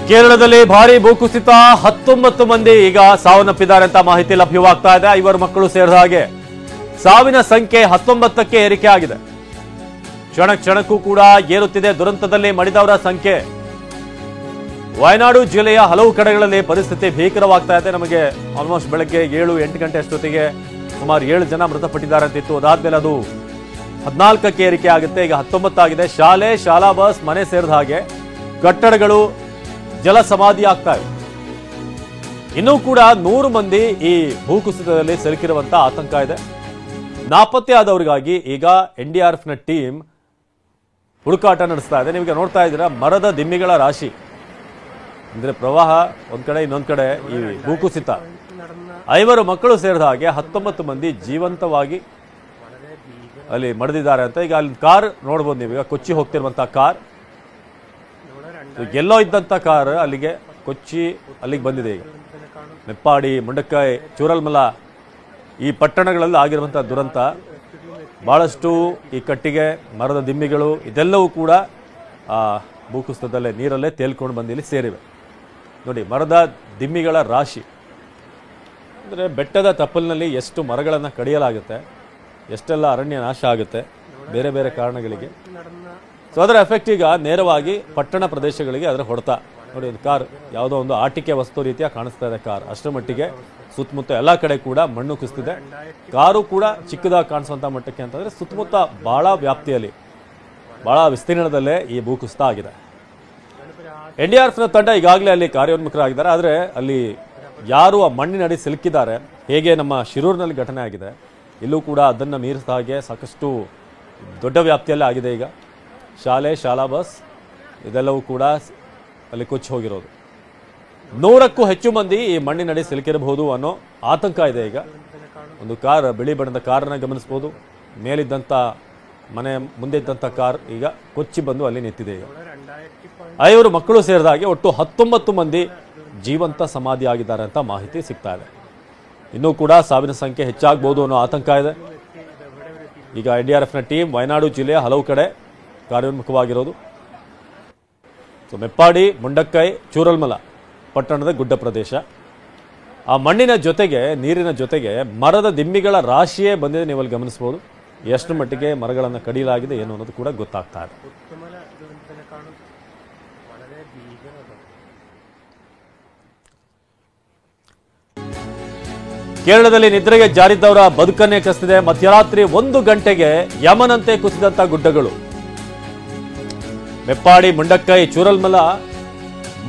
ಕೇರಳದಲ್ಲಿ ಭಾರಿ ಭೂಕುಸಿತ 19 ಮಂದಿ ಈಗ ಸಾವನ್ನಪ್ಪಿದ್ದಾರೆ ಅಂತ ಮಾಹಿತಿ ಲಭ್ಯವಾಗ್ತಾ ಇದೆ. 5 ಮಕ್ಕಳು ಸೇರಿದ ಹಾಗೆ ಸಾವಿನ ಸಂಖ್ಯೆ 19ಕ್ಕೆ ಏರಿಕೆ ಆಗಿದೆ. ಕ್ಷಣಕ್ಕೂ ಕೂಡ ಏರುತ್ತಿದೆ ದುರಂತದಲ್ಲಿ ಮಡಿದವರ ಸಂಖ್ಯೆ. ವಯನಾಡು ಜಿಲ್ಲೆಯ ಹಲವು ಕಡೆಗಳಲ್ಲಿ ಪರಿಸ್ಥಿತಿ ಭೀಕರವಾಗ್ತಾ ಇದೆ. ನಮಗೆ ಆಲ್ಮೋಸ್ಟ್ ಬೆಳಗ್ಗೆ 7-8 ಗಂಟೆ ಅಷ್ಟೊತ್ತಿಗೆ ಸುಮಾರು 7 ಜನ ಮೃತಪಟ್ಟಿದ್ದಾರೆ ಅಂತಿತ್ತು. ಅದಾದ್ಮೇಲೆ ಅದು 14ಕ್ಕೆ ಏರಿಕೆ ಆಗುತ್ತೆ. ಈಗ 19 ಆಗಿದೆ. ಶಾಲಾ ಬಸ್ ಮನೆ ಸೇರಿದ ಹಾಗೆ ಕಟ್ಟಡಗಳು ಜಲ ಸಮಾಧಿ ಆಗ್ತಾ ಇದೆ. ಇನ್ನೂ ಕೂಡ 100 ಮಂದಿ ಈ ಭೂಕುಸಿತದಲ್ಲಿ ಸಿಲುಕಿರುವಂತ ಆತಂಕ ಇದೆ. ನಾಪತ್ತೆ ಆದವರಿಗಾಗಿ ಈಗ NDRF ನ ಟೀಮ್ ಹುಡುಕಾಟ ನಡೆಸ್ತಾ ಇದೆ. ನೀವೀಗ ನೋಡ್ತಾ ಇದ್ದೀರಾ ಮರದ ದಿಮ್ಮಿಗಳ ರಾಶಿ. ಅಂದ್ರೆ ಪ್ರವಾಹ ಒಂದ್ ಕಡೆ, ಇನ್ನೊಂದ್ ಕಡೆ ಈ ಭೂಕುಸಿತ. 5 ಮಕ್ಕಳು ಸೇರಿದ ಹಾಗೆ 19 ಮಂದಿ ಜೀವಂತವಾಗಿ ಅಲ್ಲಿ ಮಡಿದಿದ್ದಾರೆ ಅಂತ. ಈಗ ಅಲ್ಲಿ ಕಾರ್ ನೋಡ್ಬೋದು ನೀವೀಗ, ಕೊಚ್ಚಿ ಹೋಗ್ತಿರುವಂತಹ ಕಾರ್. ಎಲ್ಲೋ ಇದ್ದಂತ ಕಾರ್ ಅಲ್ಲಿಗೆ ಕೊಚ್ಚಿ ಅಲ್ಲಿಗೆ ಬಂದಿದೆ. ಈಗ ಮೆಪ್ಪಾಡಿ, ಮುಂಡಕ್ಕೈ, ಚೂರಲ್ಮಲ ಈ ಪಟ್ಟಣಗಳಲ್ಲಿ ಆಗಿರುವಂತಹ ದುರಂತ. ಬಹಳಷ್ಟು ಈ ಕಟ್ಟಿಗೆ, ಮರದ ದಿಮ್ಮಿಗಳು ಇದೆಲ್ಲವೂ ಕೂಡ ಆ ಭೂಕುಸಿತದಲ್ಲೇ ನೀರಲ್ಲೇ ತೇಲ್ಕೊಂಡು ಬಂದು ಇಲ್ಲಿ ಸೇರಿವೆ. ನೋಡಿ, ಮರದ ದಿಮ್ಮಿಗಳ ರಾಶಿ. ಅಂದರೆ ಬೆಟ್ಟದ ತಪ್ಪಲಿನಲ್ಲಿ ಎಷ್ಟು ಮರಗಳನ್ನು ಕಡಿಯಲಾಗುತ್ತೆ, ಎಷ್ಟೆಲ್ಲ ಅರಣ್ಯ ನಾಶ ಆಗುತ್ತೆ ಬೇರೆ ಬೇರೆ ಕಾರಣಗಳಿಗೆ. ಸೊ ಅದರ ಎಫೆಕ್ಟ್ ಈಗ ನೇರವಾಗಿ ಪಟ್ಟಣ ಪ್ರದೇಶಗಳಿಗೆ ಅದರ ಹೊಡೆತ. ನೋಡಿ, ಒಂದು ಕಾರ್ ಯಾವುದೋ ಒಂದು ಆಟಿಕೆ ವಸ್ತು ರೀತಿಯ ಕಾಣಿಸ್ತಾ ಇದೆ ಕಾರ್. ಅಷ್ಟರ ಮಟ್ಟಿಗೆ ಸುತ್ತಮುತ್ತ ಎಲ್ಲ ಕಡೆ ಕೂಡ ಮಣ್ಣು ಕುಸಿದಿದೆ. ಕಾರು ಕೂಡ ಚಿಕ್ಕದಾಗಿ ಕಾಣಿಸುವಂಥ ಮಟ್ಟಕ್ಕೆ ಅಂತಂದರೆ ಸುತ್ತಮುತ್ತ ಬಹಳ ವ್ಯಾಪ್ತಿಯಲ್ಲಿ, ಬಹಳ ವಿಸ್ತೀರ್ಣದಲ್ಲೇ ಈ ಭೂಕುಸಿತ ಆಗಿದೆ. NDRFನ ತಂಡ ಈಗಾಗಲೇ ಅಲ್ಲಿ ಕಾರ್ಯೋನ್ಮುಖರಾಗಿದ್ದಾರೆ. ಆದರೆ ಅಲ್ಲಿ ಯಾರು ಆ ಮಣ್ಣಿನಡಿ ಸಿಲುಕಿದ್ದಾರೆ, ಹೇಗೆ ನಮ್ಮ ಶಿರೂರಿನಲ್ಲಿ ಘಟನೆ ಆಗಿದೆ, ಇಲ್ಲೂ ಕೂಡ ಅದನ್ನು ಮೀರಿದ ಹಾಗೆ ಸಾಕಷ್ಟು ದೊಡ್ಡ ವ್ಯಾಪ್ತಿಯಲ್ಲೇ ಆಗಿದೆ. ಈಗ ಶಾಲಾ ಬಸ್ ಇದೆಲ್ಲವೂ ಕೂಡ ಅಲ್ಲಿ ಕೊಚ್ಚಿ ಹೋಗಿರೋದು. 100ಕ್ಕೂ ಹೆಚ್ಚು ಮಂದಿ ಈ ಮಣ್ಣಿನಡಿ ಸಿಲುಕಿರಬಹುದು ಅನ್ನೋ ಆತಂಕ ಇದೆ. ಈಗ ಒಂದು ಕಾರ್, ಬಿಳಿ ಬಣ್ಣದ ಕಾರನ್ನು ಗಮನಿಸಬಹುದು. ಮೇಲಿದ್ದಂಥ ಮನೆ ಮುಂದೆ ಇದ್ದಂಥ ಕಾರ್ ಈಗ ಕೊಚ್ಚಿ ಬಂದು ಅಲ್ಲಿ ನಿಂತಿದೆ. ಈಗ 5 ಮಕ್ಕಳು ಸೇರಿದ ಹಾಗೆ ಒಟ್ಟು 19 ಮಂದಿ ಜೀವಂತ ಸಮಾಧಿ ಆಗಿದ್ದಾರೆ ಅಂತ ಮಾಹಿತಿ ಸಿಗ್ತಾ ಇದೆ. ಇನ್ನೂ ಕೂಡ ಸಾವಿನ ಸಂಖ್ಯೆ ಹೆಚ್ಚಾಗಬಹುದು ಅನ್ನೋ ಆತಂಕ ಇದೆ. ಈಗ NDRFನ ಟೀಮ್ ವಯನಾಡು ಜಿಲ್ಲೆಯ ಹಲವು ಕಡೆ ಕಾರ್ಯೋನ್ಮುಖವಾಗಿರೋದು. ಸೊ ಮೆಪ್ಪಾಡಿ, ಮುಂಡಕ್ಕೈ, ಚೂರಲ್ಮಲ ಪಟ್ಟಣದ ಗುಡ್ಡ ಪ್ರದೇಶ. ಆ ಮಣ್ಣಿನ ಜೊತೆಗೆ, ನೀರಿನ ಜೊತೆಗೆ ಮರದ ದಿಮ್ಮಿಗಳ ರಾಶಿಯೇ ಬಂದಿದೆ. ನೀವಲ್ಲಿ ಗಮನಿಸಬಹುದು ಎಷ್ಟು ಮಟ್ಟಿಗೆ ಮರಗಳನ್ನು ಕಡಿಯಲಾಗಿದೆ ಏನು ಅನ್ನೋದು ಕೂಡ ಗೊತ್ತಾಗ್ತಾ ಇದೆ. ಕೇರಳದಲ್ಲಿ ನಿದ್ರೆಗೆ ಜಾರಿದ್ದವರ ಬದುಕನ್ನೇ ಕಸಿದೆ. ಮಧ್ಯರಾತ್ರಿ 1 ಗಂಟೆಗೆ ಯಮನಂತೆ ಕುಸಿದಂತ ಗುಡ್ಡಗಳು. ಮೆಪ್ಪಾಡಿ, ಮುಂಡಕ್ಕೈ, ಚೂರಲ್ಮಲ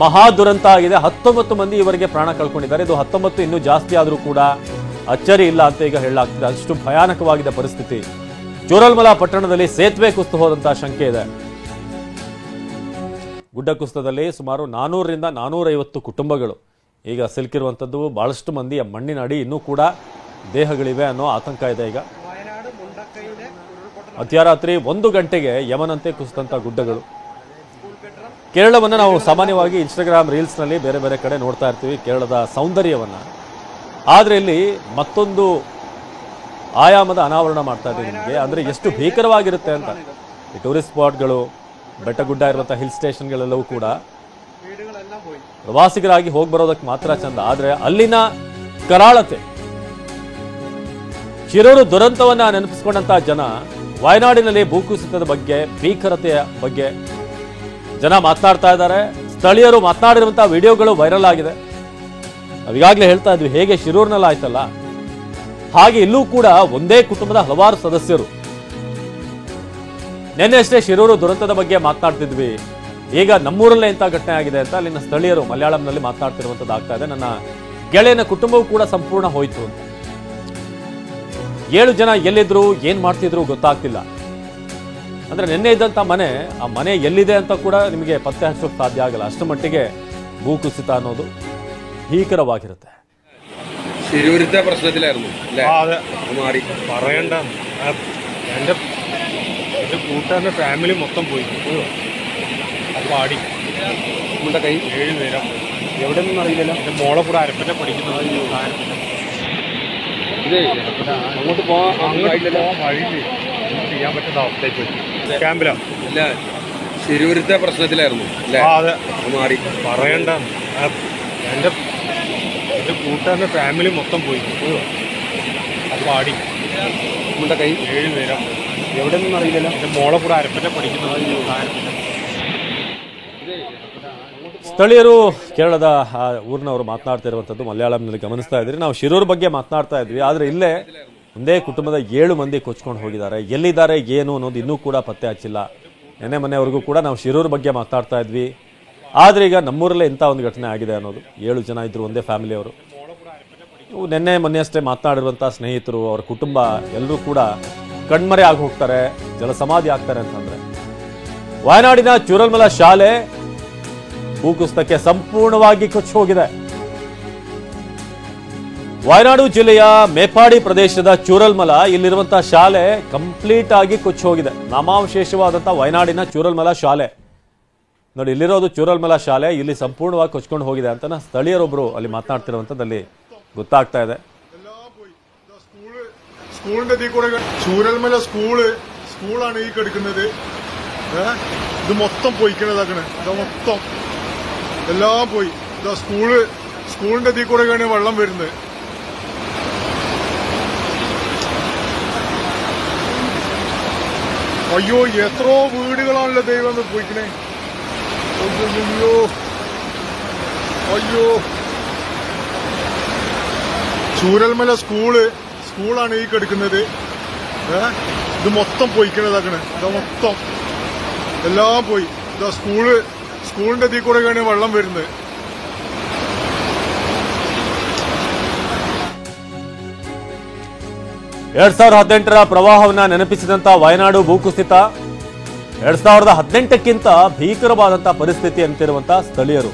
ಮಹಾ ದುರಂತ ಆಗಿದೆ. 19 ಮಂದಿ ಇವರಿಗೆ ಪ್ರಾಣ ಕಳ್ಕೊಂಡಿದ್ದಾರೆ. ಇದು 19 ಇನ್ನೂ ಜಾಸ್ತಿ ಆದರೂ ಕೂಡ ಅಚ್ಚರಿ ಇಲ್ಲ ಅಂತ ಈಗ ಹೇಳಲಾಗ್ತಿದೆ. ಅಷ್ಟು ಭಯಾನಕವಾಗಿದೆ ಪರಿಸ್ಥಿತಿ. ಚೂರಲ್ಮಲ ಪಟ್ಟಣದಲ್ಲಿ ಸೇತುವೆ ಕುಸಿದು ಹೋದಂತಹ ಶಂಕೆ ಇದೆ. ಗುಡ್ಡ ಕುಸಿತದಲ್ಲಿ ಸುಮಾರು 400ರಿಂದ 450 ಕುಟುಂಬಗಳು ಈಗ ಸಿಲುಕಿರುವಂಥದ್ದು. ಬಹಳಷ್ಟು ಮಂದಿ ಮಣ್ಣಿನ ಅಡಿ ಇನ್ನೂ ಕೂಡ ದೇಹಗಳಿವೆ ಅನ್ನೋ ಆತಂಕ ಇದೆ. ಈಗ ಮಧ್ಯರಾತ್ರಿ 1 ಗಂಟೆಗೆ ಯಮನಂತೆ ಕುಸಿದಂಥ ಗುಡ್ಡಗಳು. ಕೇರಳವನ್ನು ನಾವು ಸಾಮಾನ್ಯವಾಗಿ ಇನ್ಸ್ಟಾಗ್ರಾಮ್ ರೀಲ್ಸ್ನಲ್ಲಿ ಬೇರೆ ಬೇರೆ ಕಡೆ ನೋಡ್ತಾ ಇರ್ತೀವಿ, ಕೇರಳದ ಸೌಂದರ್ಯವನ್ನು. ಆದರೆ ಇಲ್ಲಿ ಮತ್ತೊಂದು ಆಯಾಮದ ಅನಾವರಣ ಮಾಡ್ತಾ ಇದ್ದೀವಿ ನಿಮಗೆ. ಅಂದರೆ ಎಷ್ಟು ಭೀಕರವಾಗಿರುತ್ತೆ ಅಂತ. ಈ ಟೂರಿಸ್ಟ್ ಸ್ಪಾಟ್ಗಳು, ಬೆಟ್ಟ ಗುಡ್ಡ ಇರುವಂಥ ಹಿಲ್ ಸ್ಟೇಷನ್ಗಳೆಲ್ಲವೂ ಕೂಡ ಪ್ರವಾಸಿಗರಾಗಿ ಹೋಗಿ ಬರೋದಕ್ಕೆ ಮಾತ್ರ ಚಂದ. ಆದರೆ ಅಲ್ಲಿನ ಕರಾಳತೆ, ಶಿರೂರು ದುರಂತವನ್ನ ನೆನಪಿಸಿಕೊಂಡಂತಹ ಜನ ವಯನಾಡಿನಲ್ಲಿ ಭೂಕುಸಿತದ ಬಗ್ಗೆ, ಭೀಕರತೆಯ ಬಗ್ಗೆ ಜನ ಮಾತನಾಡ್ತಾ ಇದ್ದಾರೆ. ಸ್ಥಳೀಯರು ಮಾತನಾಡಿರುವಂತಹ ವಿಡಿಯೋಗಳು ವೈರಲ್ ಆಗಿದೆ. ನಾವೀಗಾಗಲೇ ಹೇಳ್ತಾ ಇದ್ವಿ, ಹೇಗೆ ಶಿರೂರಿನಲ್ಲಿ ಆಯ್ತಲ್ಲ ಹಾಗೆ ಇಲ್ಲೂ ಕೂಡ ಒಂದೇ ಕುಟುಂಬದ ಹಲವಾರು ಸದಸ್ಯರು. ನಿನ್ನೆ ಅಷ್ಟೇ ಶಿರೂರು ದುರಂತದ ಬಗ್ಗೆ ಮಾತನಾಡ್ತಿದ್ವಿ. ಈಗ ನಮ್ಮೂರಲ್ಲೇ ಇಂಥ ಘಟನೆ ಆಗಿದೆ ಅಂತ ಅಲ್ಲಿನ ಸ್ಥಳೀಯರು ಮಲಯಾಳಂನಲ್ಲಿ ಮಾತನಾಡ್ತಿರುವಂಥದ್ದು ಆಗ್ತಾ ಇದೆ. ನನ್ನ ಗೆಳೆಯನ ಕುಟುಂಬವೂ ಕೂಡ ಸಂಪೂರ್ಣ ಹೋಯಿತು ಅಂತ. 7 ಜನ ಎಲ್ಲಿದ್ರು, ಏನ್ ಮಾಡ್ತಿದ್ರು ಗೊತ್ತಾಗ್ತಿಲ್ಲ. ಅಂದ್ರೆ ನಿನ್ನೆ ಇದ್ದಂಥ ಮನೆ, ಆ ಮನೆ ಎಲ್ಲಿದೆ ಅಂತ ಕೂಡ ನಿಮಗೆ ಪತ್ತೆ ಹಚ್ಚೋಕೆ ಸಾಧ್ಯ ಆಗಲ್ಲ. ಅಷ್ಟು ಮಟ್ಟಿಗೆ ഭൂകുസിത ಅನ್ನೋದು ഭീകരವಾಗಿರುತ್ತೆ. ശിരൂരത്തെ പ്രശ്നത്തിലായിരുന്നു അതെ മാറി പറയണ്ട. എൻ്റെ കൂട്ടുകാരൻ്റെ ഫാമിലി മൊത്തം പോയി. പാടി നമ്മുടെ കൈ 7 പേരാ. എവിടെ നിന്നും അറിയില്ലല്ലോ. എൻ്റെ മോളെ കൂടെ അരപ്പറ്റ പഠിക്കുന്നത്. ഇത് അങ്ങോട്ട് പോകാൻ വഴിയില്ല. ചെയ്യാൻ പറ്റുന്ന അവസ്ഥയിൽ പോയി. ക്യാമ്പിലാണ്. ഇല്ല ശിരൂരത്തെ പ്രശ്നത്തിലായിരുന്നു അല്ലേ? അതെ, അത് മാറി പറയണ്ട. എൻ്റെ കൂട്ടുകാരൻ്റെ ഫാമിലി മൊത്തം പോയി. അത് പാടി നമ്മുടെ കൈ 7 പേരാ. എവിടെ നിന്നും അറിയില്ലല്ലോ. എൻ്റെ മോളെ കൂടെ അരപ്പറ്റ പഠിക്കുന്നത്. ಸ್ಥಳೀಯರು ಕೇರಳದ ಊರಿನವರು ಮಾತನಾಡ್ತಾ ಇರುವಂಥದ್ದು ಮಲಯಾಳಂನಲ್ಲಿ ಗಮನಿಸ್ತಾ ಇದ್ರಿ. ನಾವು ಶಿರೂರು ಬಗ್ಗೆ ಮಾತನಾಡ್ತಾ ಇದ್ವಿ, ಆದರೆ ಇಲ್ಲೇ ಒಂದೇ ಕುಟುಂಬದ 7 ಮಂದಿ ಕೊಚ್ಕೊಂಡು ಹೋಗಿದ್ದಾರೆ. ಎಲ್ಲಿದ್ದಾರೆ ಏನು ಅನ್ನೋದು ಇನ್ನೂ ಕೂಡ ಪತ್ತೆ ಹಚ್ಚಿಲ್ಲ. ನೆನ್ನೆ ಮೊನ್ನೆವರೆಗೂ ಕೂಡ ನಾವು ಶಿರೂರು ಬಗ್ಗೆ ಮಾತನಾಡ್ತಾ ಇದ್ವಿ, ಆದರೆ ಈಗ ನಮ್ಮೂರಲ್ಲೇ ಇಂಥ ಒಂದು ಘಟನೆ ಆಗಿದೆ ಅನ್ನೋದು. 7 ಜನ ಇದ್ರು, ಒಂದೇ ಫ್ಯಾಮಿಲಿಯವರು. ನೆನ್ನೆ ಮೊನ್ನೆ ಅಷ್ಟೇ ಮಾತನಾಡಿರುವಂಥ ಸ್ನೇಹಿತರು, ಅವರ ಕುಟುಂಬ ಎಲ್ಲರೂ ಕೂಡ ಕಣ್ಮರೆ ಆಗಿ ಹೋಗ್ತಾರೆ, ಜಲಸಮಾಧಿ ಆಗ್ತಾರೆ ಅಂತಂದ್ರೆ. ವಯನಾಡಿನ ಚೂರಲ್ಮಲ ಶಾಲೆ ಭೂಕುಸಿತಕ್ಕೆ ಸಂಪೂರ್ಣವಾಗಿ ಕೊಚ್ಚಿ ಹೋಗಿದೆ. ವಯನಾಡು ಜಿಲ್ಲೆಯ ಮೇಪಾಡಿ ಪ್ರದೇಶದ ಚೂರಲ್ಮಲ, ಇಲ್ಲಿರುವಂತಹ ಶಾಲೆ ಕಂಪ್ಲೀಟ್ ಆಗಿ ಕೊಚ್ಚಿ ಹೋಗಿದೆ. ನಾಮಾವಶೇಷವಾದಂತಹ ವಯನಾಡಿನ ಚೂರಲ್ಮಲ ಶಾಲೆ ನೋಡಿ, ಇಲ್ಲಿರೋದು ಚೂರಲ್ಮಲ ಶಾಲೆ, ಇಲ್ಲಿ ಸಂಪೂರ್ಣವಾಗಿ ಕೊಚ್ಕೊಂಡು ಹೋಗಿದೆ ಅಂತ ಸ್ಥಳೀಯರೊಬ್ಬರು ಅಲ್ಲಿ ಮಾತನಾಡ್ತಿರುವಂಥದ್ದಲ್ಲಿ ಗೊತ್ತಾಗ್ತಾ ಇದೆ. സ്കൂളിന്റെ ഇതിൽ കൂടെ ചൂരൽമല സ്കൂളാണ് ഈ കിടക്കുന്നത്. ഇത് മൊത്തം പൊയ്ക്കണതാക്കണേ, ഇത് മൊത്തം എല്ലാം പോയി. ഇതാ സ്കൂളിന്റെ ഇതിൽ കൂടെയാണ് വെള്ളം വരുന്നത്. അയ്യോ, എത്രയോ വീടുകളാണല്ലോ ദൈവം പോയിക്കണേ. അയ്യോ അയ്യോ, ചൂരൽമല സ്കൂളാണ് ഈ കിടക്കുന്നത്. ഇത് മൊത്തം പൊയ്ക്കണതാക്കണേ, ഇത് മൊത്തം എല്ലാം പോയി. ഇതാ സ്കൂളിന്റെ ഇതിൽ കൂടെയാണ് വെള്ളം വരുന്നത്. 2018ರ ಪ್ರವಾಹವನ್ನ ನೆನಪಿಸಿದಂತ ವಯನಾಡು ಭೂಕುಸಿತ 2018ಕ್ಕಿಂತ ಭೀಕರವಾದಂತಹ ಪರಿಸ್ಥಿತಿ ಅಂತಿರುವಂತ ಸ್ಥಳೀಯರು.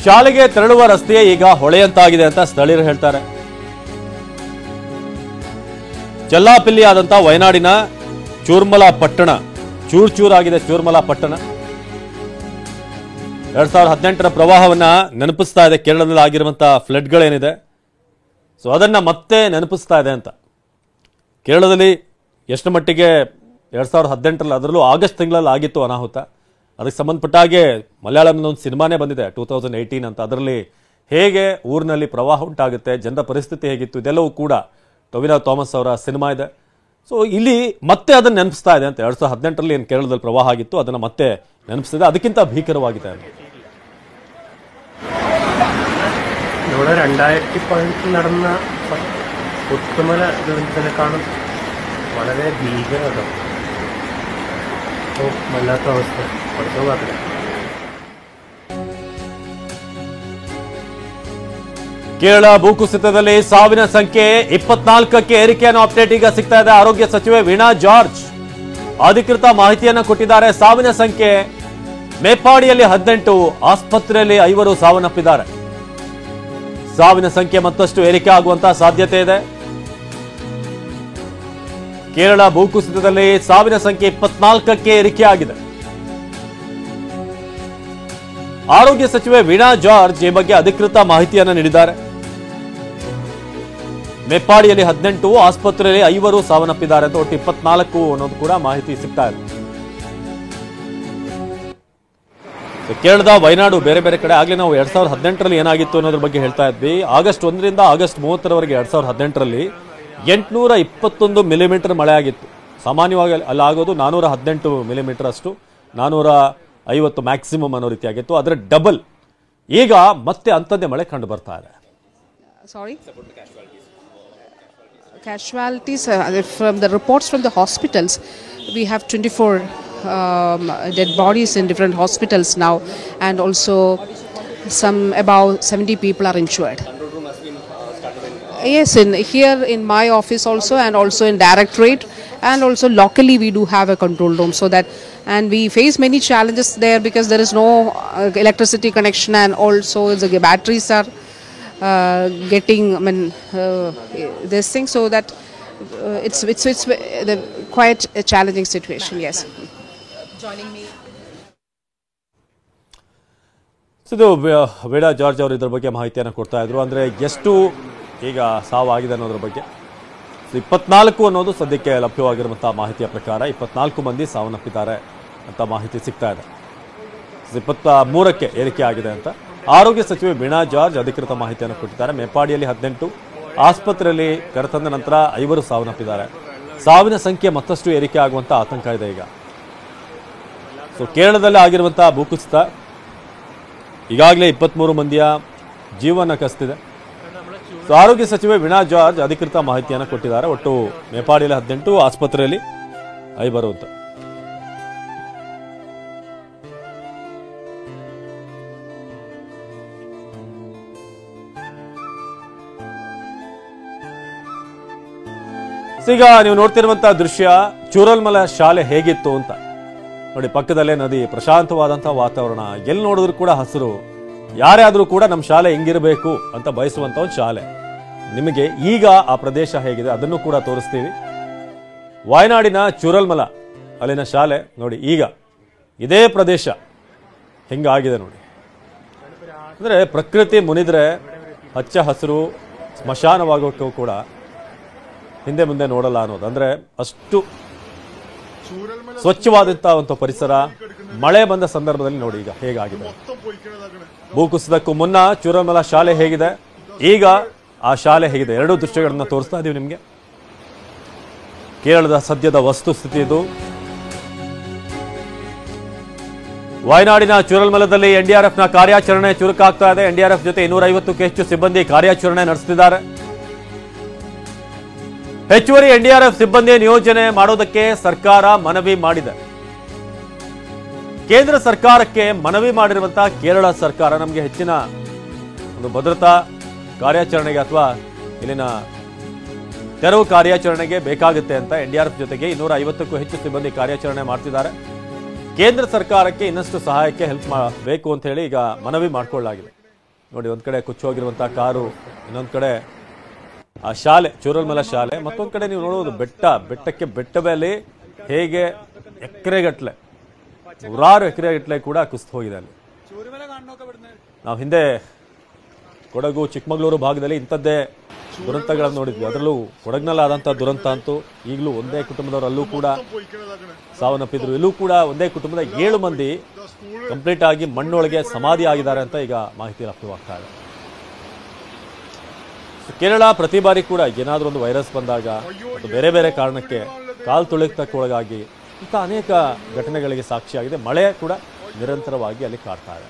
ಶಾಲೆಗೆ ತೆರಳುವ ರಸ್ತೆ ಈಗ ಹೊಳೆಯಂತಾಗಿದೆ ಅಂತ ಸ್ಥಳೀಯರು ಹೇಳ್ತಾರೆ. ಚೆಲ್ಲಾಪಿಲ್ಲಿ ಆದಂತ ವಯನಾಡಿನ ಚೂರ್ಮಲ ಪಟ್ಟಣ ಚೂರಾಗಿದೆ. ಚೂರ್ಮಲ ಪಟ್ಟಣ 2018ರ ಪ್ರವಾಹವನ್ನ ನೆನಪಿಸ್ತಾ ಇದೆ. ಕೇರಳದಲ್ಲಿ ಆಗಿರುವಂತಹ ಫ್ಲಡ್ಗಳೇನಿದೆ, ಸೊ ಅದನ್ನ ಮತ್ತೆ ನೆನಪಿಸ್ತಾ ಇದೆ ಅಂತ. ಕೇರಳದಲ್ಲಿ ಎಷ್ಟು ಮಟ್ಟಿಗೆ 2018ರಲ್ಲಿ, ಅದರಲ್ಲೂ ಆಗಸ್ಟ್ ತಿಂಗಳಲ್ಲಿ ಆಗಿತ್ತು ಅನಾಹುತ. ಅದಕ್ಕೆ ಸಂಬಂಧಪಟ್ಟ ಹಾಗೆ ಮಲಯಾಳಂನ ಒಂದು ಸಿನಿಮಾನೇ ಬಂದಿದೆ 2018 ಅಂತ. ಅದರಲ್ಲಿ ಹೇಗೆ ಊರಿನಲ್ಲಿ ಪ್ರವಾಹ ಉಂಟಾಗುತ್ತೆ, ಜನರ ಪರಿಸ್ಥಿತಿ ಹೇಗಿತ್ತು, ಇದೆಲ್ಲವೂ ಕೂಡ ಟೊವಿನೋ ಥಾಮಸ್ ಅವರ ಸಿನಿಮಾ ಇದೆ. ಸೊ ಇಲ್ಲಿ ಮತ್ತೆ ಅದನ್ನು ನೆನಪಿಸ್ತಾ ಇದೆ ಅಂತ. 2018ರಲ್ಲಿ ಏನು ಕೇರಳದಲ್ಲಿ ಪ್ರವಾಹ ಆಗಿತ್ತು ಅದನ್ನು ಮತ್ತೆ ನೆನಪಿಸ್ತಿದೆ, ಅದಕ್ಕಿಂತ ಭೀಕರವಾಗಿದೆ ಅಂತ. ഇവിടെ 2018 നടന്ന പുത്തുമല ദുരന്തത്തിനെക്കാളും വളരെ ഭീകരത, വല്ലാത്ത അവസ്ഥ. പഠിത്തം മാത്രമേ ಕೇರಳ ಭೂಕುಸಿತದಲ್ಲಿ ಸಾವಿನ ಸಂಖ್ಯೆ 24ಕ್ಕೆ ಏರಿಕೆ ಅನ್ನೋ ಅಪ್ಡೇಟ್ ಈಗ ಸಿಗ್ತಾ ಇದೆ. ಆರೋಗ್ಯ ಸಚಿವೆ ವೀಣಾ ಜಾರ್ಜ್ ಅಧಿಕೃತ ಮಾಹಿತಿಯನ್ನು ಕೊಟ್ಟಿದ್ದಾರೆ. ಸಾವಿನ ಸಂಖ್ಯೆ ಮೇಪಾಡಿಯಲ್ಲಿ 18, ಆಸ್ಪತ್ರೆಯಲ್ಲಿ 5 ಸಾವನ್ನಪ್ಪಿದ್ದಾರೆ. ಸಾವಿನ ಸಂಖ್ಯೆ ಮತ್ತಷ್ಟು ಏರಿಕೆ ಆಗುವಂತಹ ಸಾಧ್ಯತೆ ಇದೆ. ಕೇರಳ ಭೂಕುಸಿತದಲ್ಲಿ ಸಾವಿನ ಸಂಖ್ಯೆ 24ಕ್ಕೆ ಏರಿಕೆಯಾಗಿದೆ. ಆರೋಗ್ಯ ಸಚಿವೆ ವೀಣಾ ಜಾರ್ಜ್ ಈ ಬಗ್ಗೆ ಅಧಿಕೃತ ಮಾಹಿತಿಯನ್ನು ನೀಡಿದ್ದಾರೆ. ಮೇಪಾಡಿಯಲ್ಲಿ 18, ಆಸ್ಪತ್ರೆಯಲ್ಲಿ 5 ಸಾವನ್ನಪ್ಪಿದ್ದಾರೆ ಅಂತ, ಒಟ್ಟು 24 ಅನ್ನೋದು ಕೂಡ ಮಾಹಿತಿ ಸಿಗ್ತಾ ಇದೆ. ಕೇರಳದ ವಯನಾಡು ಬೇರೆ ಬೇರೆ ಕಡೆ ಆಗಲೇ ನಾವು 2018ರಲ್ಲಿ ಏನಾಗಿತ್ತು ಅನ್ನೋದ್ರ ಬಗ್ಗೆ ಹೇಳ್ತಾ ಇದ್ವಿ. ಆಗಸ್ಟ್ 1ರಿಂದ ಆಗಸ್ಟ್ 30ರವರೆಗೆ 2018ರಲ್ಲಿ 821 ಮಿಲಿಮೀಟರ್ ಮಳೆ ಆಗಿತ್ತು. ಸಾಮಾನ್ಯವಾಗಿ ಅಲ್ಲಾಗೋದು 418 ಮಿಲಿಮೀಟರ್ ಅಷ್ಟು, 450 ಮ್ಯಾಕ್ಸಿಮಮ್ ಅನ್ನೋ ರೀತಿ ಆಗಿತ್ತು. ಅದರ ಡಬಲ್ ಈಗ ಮತ್ತೆ ಅಂಥದ್ದೇ ಮಳೆ ಕಂಡು ಬರ್ತಾ ಇದೆ. Sorry? Casualties, from the reports from the hospitals, we have 24 dead bodies in different hospitals now, and also about 70 people are injured. Yes, here in my office also, and also in directorate, and also locally we do have a control room, so that, and we face many challenges there because there is no electricity connection, and also the batteries are getting, this thing, so that it's quite a challenging situation. Yes. Joining me. ಇದು Veena George ಅವರು ಇದ್ರ ಬಗ್ಗೆ ಮಾಹಿತಿಯನ್ನು ಕೊಡ್ತಾ ಇದ್ರು. ಅಂದರೆ ಎಷ್ಟು ಈಗ ಸಾವಾಗಿದೆ ಅನ್ನೋದ್ರ ಬಗ್ಗೆ. 24 ಅನ್ನೋದು ಸದ್ಯಕ್ಕೆ ಲಭ್ಯವಾಗಿರುವಂತಹ ಮಾಹಿತಿಯ ಪ್ರಕಾರ 24 ಮಂದಿ ಸಾವನ್ನಪ್ಪಿದ್ದಾರೆ ಅಂತ ಮಾಹಿತಿ ಸಿಗ್ತಾ ಇದೆ. 23ಕ್ಕೆ ಏರಿಕೆ ಆಗಿದೆ ಅಂತ ಆರೋಗ್ಯ ಸಚಿವೆ ವೀಣಾ ಜಾರ್ಜ್ ಅಧಿಕೃತ ಮಾಹಿತಿಯನ್ನು ಕೊಟ್ಟಿದ್ದಾರೆ. ಮೇಪಾಡಿಯಲ್ಲಿ 18, ಆಸ್ಪತ್ರೆಯಲ್ಲಿ ಕರೆತಂದ ನಂತರ 5 ಸಾವನ್ನಪ್ಪಿದ್ದಾರೆ. ಸಾವಿನ ಸಂಖ್ಯೆ ಮತ್ತಷ್ಟು ಏರಿಕೆ ಆಗುವಂತ ಆತಂಕ ಇದೆ ಈಗ. ಸೊ ಕೇರಳದಲ್ಲಿ ಆಗಿರುವಂತಹ ಭೂಕುಸಿತ ಈಗಾಗಲೇ 23 ಮಂದಿಯ ಜೀವನ ಕಸ್ತಿದೆ. ಸೊ ಆರೋಗ್ಯ ಸಚಿವೆ ವೀಣಾ ಜಾರ್ಜ್ ಅಧಿಕೃತ ಮಾಹಿತಿಯನ್ನು ಕೊಟ್ಟಿದ್ದಾರೆ. ಒಟ್ಟು ಮೇಪಾಡಿಯಲ್ಲಿ 18, ಆಸ್ಪತ್ರೆಯಲ್ಲಿ 5 ಅಂತ. ಈಗ ನೀವು ನೋಡ್ತಿರುವಂತಹ ದೃಶ್ಯ ಚೂರಲ್ಮಲ ಶಾಲೆ ಹೇಗಿತ್ತು ಅಂತ ನೋಡಿ. ಪಕ್ಕದಲ್ಲೇ ನದಿ, ಪ್ರಶಾಂತವಾದಂತಹ ವಾತಾವರಣ, ಎಲ್ಲಿ ನೋಡಿದ್ರು ಕೂಡ ಹಸಿರು. ಯಾರೇ ಆದ್ರೂ ಕೂಡ ನಮ್ಮ ಶಾಲೆ ಹೆಂಗಿರಬೇಕು ಅಂತ ಬಯಸುವಂತ ಒಂದು ಶಾಲೆ. ನಿಮಗೆ ಈಗ ಆ ಪ್ರದೇಶ ಹೇಗಿದೆ ಅದನ್ನು ಕೂಡ ತೋರಿಸ್ತೀವಿ. ವಾಯನಾಡಿನ ಚೂರಲ್ಮಲ ಅಲ್ಲಿನ ಶಾಲೆ ನೋಡಿ. ಈಗ ಇದೇ ಪ್ರದೇಶ ಹೆಂಗಾಗಿದೆ ನೋಡಿ. ಅಂದ್ರೆ ಪ್ರಕೃತಿ ಮುನಿದ್ರೆ ಹಚ್ಚ ಹಸಿರು ಸ್ಮಶಾನವಾಗೋಕ್ಕೂ ಕೂಡ ಹಿಂದೆ ಮುಂದೆ ನೋಡಲ್ಲ ಅನ್ನೋದು. ಅಂದ್ರೆ ಅಷ್ಟು ಸ್ವಚ್ಛವಾದಂತಹ ಒಂದು ಪರಿಸರ. ಮಳೆ ಬಂದ ಸಂದರ್ಭದಲ್ಲಿ ನೋಡಿ ಈಗ ಹೇಗಾಗಿದೆ. ಭೂಕುಸಿತಕ್ಕೂ ಮುನ್ನ ಚೂರಲ್ಮಲ ಶಾಲೆ ಹೇಗಿದೆ, ಈಗ ಆ ಶಾಲೆ ಹೇಗಿದೆ, ಎರಡೂ ದೃಶ್ಯಗಳನ್ನ ತೋರಿಸ್ತಾ ಇದೀವಿ ನಿಮಗೆ. ಕೇರಳದ ಸದ್ಯದ ವಸ್ತುಸ್ಥಿತಿ ಇದು. ವಾಯನಾಡಿನ ಚೂರಲ್ಮಲದಲ್ಲಿ ಎನ್ಡಿಆರ್ಎಫ್ನ ಕಾರ್ಯಾಚರಣೆ ಚುರುಕಾಗ್ತಾ ಇದೆ. ಎನ್ಡಿಆರ್ಎಫ್ ಜೊತೆ 250ಕ್ಕೂ ಹೆಚ್ಚು ಸಿಬ್ಬಂದಿ ಕಾರ್ಯಾಚರಣೆ ನಡೆಸುತ್ತಿದ್ದಾರೆ. ಹೆಚ್ಚುವರಿ ಎನ್ಡಿಆರ್ಎಫ್ ಸಿಬ್ಬಂದಿ ನಿಯೋಜನೆ ಮಾಡೋದಕ್ಕೆ ಸರ್ಕಾರ ಮನವಿ ಮಾಡಿದೆ. ಕೇಂದ್ರ ಸರ್ಕಾರಕ್ಕೆ ಮನವಿ ಮಾಡಿರುವಂತಹ ಕೇರಳ ಸರ್ಕಾರ ನಮಗೆ ಹೆಚ್ಚಿನ ಒಂದು ಭದ್ರತಾ ಕಾರ್ಯಾಚರಣೆಗೆ ಅಥವಾ ಇಲ್ಲಿನ ತೆರವು ಕಾರ್ಯಾಚರಣೆಗೆ ಬೇಕಾಗುತ್ತೆ ಅಂತ ಎನ್ಡಿಆರ್ಎಫ್ ಜೊತೆಗೆ 250ಕ್ಕೂ ಹೆಚ್ಚು ಸಿಬ್ಬಂದಿ ಕಾರ್ಯಾಚರಣೆ ಮಾಡ್ತಿದ್ದಾರೆ. ಕೇಂದ್ರ ಸರ್ಕಾರಕ್ಕೆ ಇನ್ನಷ್ಟು ಸಹಾಯಕ್ಕೆ ಹೆಲ್ಪ್ ಬೇಕು ಅಂತ ಹೇಳಿ ಈಗ ಮನವಿ ಮಾಡಿಕೊಳ್ಳಲಾಗಿದೆ. ನೋಡಿ, ಒಂದ್ ಕಡೆ ಕುಚ್ಚೋಗಿರುವಂತಹ ಕಾರು, ಇನ್ನೊಂದು ಕಡೆ ಆ ಶಾಲೆ, ಚೂರಲ್ಮಲ ಶಾಲೆ, ಮತ್ತೊಂದು ಕಡೆ ನೀವು ನೋಡೋದು ಬೆಟ್ಟಕ್ಕೆ ಬೆಟ್ಟದಲ್ಲಿ ಹೇಗೆ ಎಕರೆಗಟ್ಟಲೆ, 100 ಎಕರೆಗಟ್ಟಲೆ ಕೂಡ ಕುಸಿದು ಹೋಗಿದೆ ಅಲ್ಲಿ. ನಾವು ಹಿಂದೆ ಕೊಡಗು ಚಿಕ್ಕಮಗಳೂರು ಭಾಗದಲ್ಲಿ ಇಂಥದ್ದೇ ದುರಂತಗಳನ್ನು ನೋಡಿದ್ವಿ. ಅದರಲ್ಲೂ ಕೊಡಗಿನಲ್ಲಾದಂಥ ದುರಂತ ಅಂತೂ ಈಗಲೂ ಒಂದೇ ಕುಟುಂಬದವರು ಅಲ್ಲೂ ಕೂಡ ಸಾವನ್ನಪ್ಪಿದ್ರು. ಇಲ್ಲೂ ಕೂಡ ಒಂದೇ ಕುಟುಂಬದ 7 ಮಂದಿ ಕಂಪ್ಲೀಟ್ ಆಗಿ ಮಣ್ಣೊಳಗೆ ಸಮಾಧಿ ಆಗಿದ್ದಾರೆ ಅಂತ ಈಗ ಮಾಹಿತಿ ಲಭ್ಯವಾಗ್ತಾ ಇದೆ. ಕೇರಳ ಪ್ರತಿ ಬಾರಿ ಕೂಡ ಏನಾದರೂ ಒಂದು ವೈರಸ್ ಬಂದಾಗ ಮತ್ತು ಬೇರೆ ಬೇರೆ ಕಾರಣಕ್ಕೆ ಕಾಲು ತುಳಿತಕ್ಕೊಳಗಾಗಿ ಇಂಥ ಅನೇಕ ಘಟನೆಗಳಿಗೆ ಸಾಕ್ಷಿಯಾಗಿದೆ. ಮಳೆ ಕೂಡ ನಿರಂತರವಾಗಿ ಅಲ್ಲಿ ಕಾಡ್ತಾ ಇದೆ.